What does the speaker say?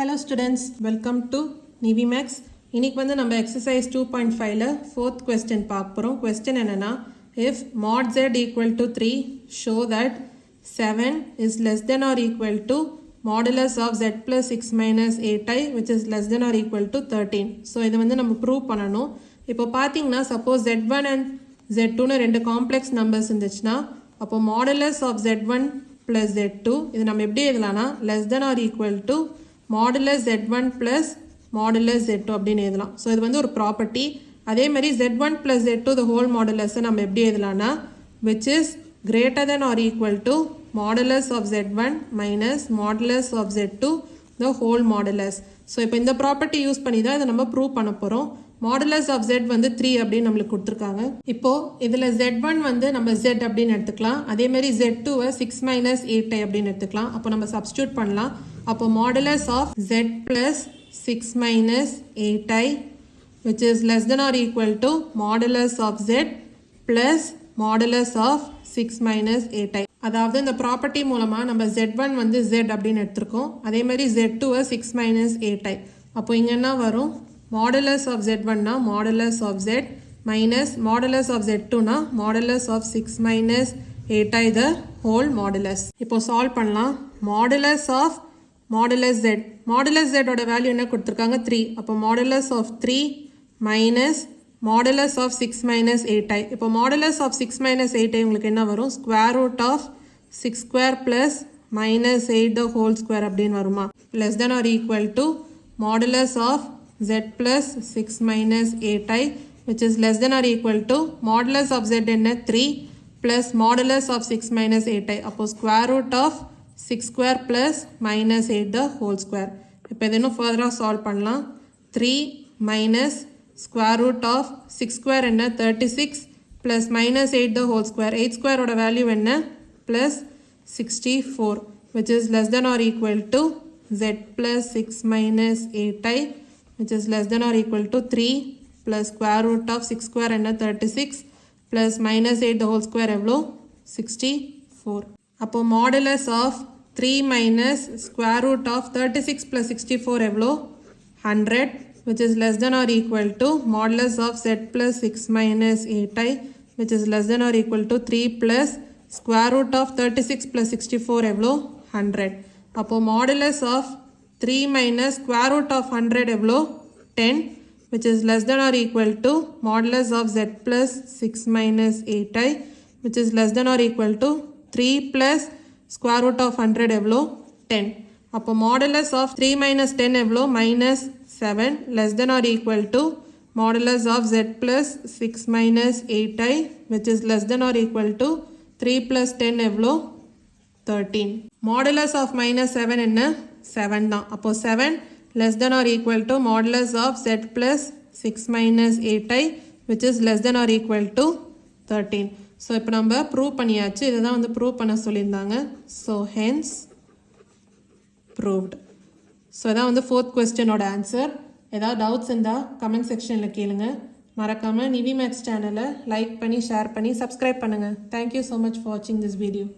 Hello students, welcome to NiveMaths. இன்னைக்கு வந்து நம்ம exercise 2.5ல fourth question பார்க்க போறோம். Question என்னன்னா, if mod z equal to 3, show that 7 is less than or equal to modulus of z plus 6 minus 8i which is less than or equal to 13. So இது வந்து நம்ம prove பண்ணணும். இப்போ பார்த்தீங்கன்னா suppose z1 and z2னு ரெண்டு complex numbers இருந்துச்சுன்னா அப்போ modulus of z1 plus z2 இது நம்ம எப்படி எழுதலாம்னா less than or equal to modulus z1 plus modulus z2 அப்படின்னு எழுதலாம். ஸோ இது வந்து ஒரு ப்ராப்பர்ட்டி. அதே மாதிரி z1 plus z2 the whole modulus நம்ம எப்படி எழுதலாம்னா which is greater than or equal to modulus of z1 minus modulus of z2 the whole modulus. So இப்போ இந்த ப்ராப்பர்ட்டி யூஸ் பண்ணி தான் இதை நம்ம ப்ரூவ் பண்ண போகிறோம். மாடுலஸ் ஆஃப் z வந்து 3 அப்படின்னு நம்மளுக்கு கொடுத்துருக்காங்க. இப்போ இதில் z1 வந்து நம்ம z அப்படின்னு எடுத்துக்கலாம். அதே மாதிரி z2வை 6 மைனஸ் 8i அப்படின்னு எடுத்துக்கலாம். அப்போ நம்ம சப்ஸ்டியூட் பண்ணலாம். அப்போ modulus of z plus 6 minus 8i which is less than or equal to modulus of z plus modulus of 6 minus 8i. அதாவது இந்த ப்ராப்பர்ட்டி மூலமாக நம்ம z1 வந்து z அப்படின்னு எடுத்திருக்கோம். அதே மாதிரி z2வை 6 மைனஸ் 8i. அப்போ இங்கே என்ன வரும்? modulus of z1 na modulus of z minus modulus of z2 na modulus of 6 minus 8i the whole modulus. இப்போ சால்வ் பண்ணலாம். modulus of modulus z ஓட வேல்யூ என்ன கொடுத்துருக்காங்க 3. அப்போ modulus of 3 minus modulus of 6 minus 8i. இப்போ modulus of 6 minus 8i உங்களுக்கு என்ன வரும்? square root of 6 square plus minus 8 the whole square அப்படின்னு வருமா? less than or equal to modulus of z plus 6 minus 8i which is less than or equal to modulus of z என்ன 3 plus modulus of 6 minus 8i. அப்போ square root of 6 square plus minus 8 the whole square. இப்போ இது இன்னும் further solve பண்ணலாம். 3 minus square root of 6 square என்ன 36 plus minus 8 the whole square. 8 square ஓட value என்ன plus 64 which is less than or equal to z plus 6 minus 8i which is less than or equal to 3 plus square root of 6 square என்ன 36 plus minus 8 the whole square எவ்வளோ 64. அப்போ modulus of 3 minus square root of 36 plus 64 எவ்வளோ 100 which is less than or equal to modulus of z plus 6 minus 8i which is less than or equal to 3 plus square root of 36 plus 64 எவ்வளோ 100. அப்போ modulus of 3 minus square root of 100 எவ்வளோ 10 which is less than or equal to modulus of z plus 6 minus 8i which is less than or equal to 3 plus square root of 100 எவ்வளோ 10. அப்போ modulus of 3 minus 10 எவ்வளோ minus 7 less than or equal to modulus of z plus 6 minus 8i which is less than or equal to 3 plus 10 எவ்வளோ 13. modulus of minus 7 என்ன 7 தான். அப்போ 7 less than or equal to modulus of z plus 6 minus 8i which is less than or equal to 13. So இப்போ நம்ம prove பண்ணியாச்சு. இதை தான் வந்து ப்ரூவ் பண்ண சொல்லியிருந்தாங்க. So hence proved. ஸோ இதான் வந்து ஃபோர்த் கொஸ்டினோட ஆன்சர். ஏதாவது டவுட்ஸ் இருந்தால் கமெண்ட் செக்ஷனில் கேளுங்க. மறக்காமல் NiveMaths சேனலை லைக் பண்ணி ஷேர் பண்ணி சப்ஸ்கிரைப் பண்ணுங்கள். தேங்க்யூ ஸோ மச் ஃபார் வாட்சிங் திஸ் வீடியோ.